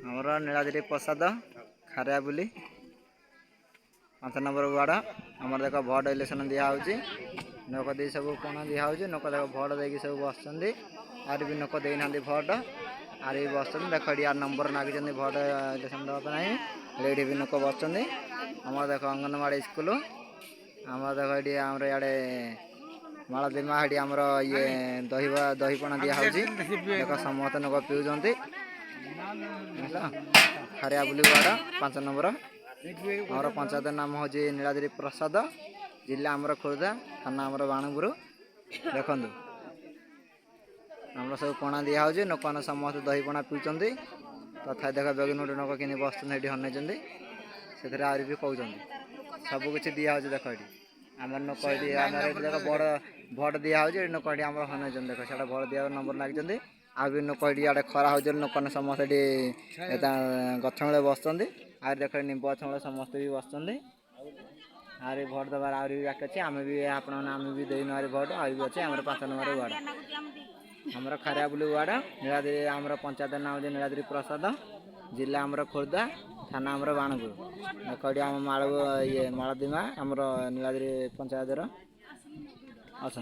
आमर नीलाद्रि प्रसाद खारिया बुली 5 number ward आमर देख भोट इलेक्शन दिखाई नोक दे सब कोण दिखाई नोक देख भोट देकी सब बस आर भी नोक देना भोट आर भी बस देख यार नंबर नागिंट भोट इलेक्शन देवाई ये भी नोक बस आम देख अंगनवाड़ी स्कूल आम देख ये आमर इे मालदीमा ये आमर ये दहीपणा दिखाई देख समस्त नोक पीउंट खारिया बुली वार्ड 5 नंबर आमर पंचायत नाम हूँ नीलाद्रि प्रसाद जिला आमर खोर्धा थाना आमर बाणपुर देखु आमर सब पणा दिखाई लोक मैंने समस्त दहीपणा पीउंट तथा देख बेगिन गोटे लोक कि बस हन से आहरी भी कहते सबकि दिखाई देख ये आम लोक देख बड़ भोट दिखाई लोक ये आम हन देख से भोट दिया नंबर लगे आ भी लोक ये खरा हो लोक समस्त गछ मूले बस आर देख निम्ब गछ मूले समस्त भी बस आर भोट देवार आहरी भी बाकी अच्छे आम भी आप भी देनु आर भोट आ भी अच्छे आम 5 नंबर वार्ड आमर खारिया बुली वार्ड नीलाद्रि आमर पंचायत नाम हूँ नीलाद्रि प्रसाद जिला आमर खोर्धा थाना आमर बाणपुर देख ये आम ये मालदीमा आमर नीलाद्रि पंचायत अच्छा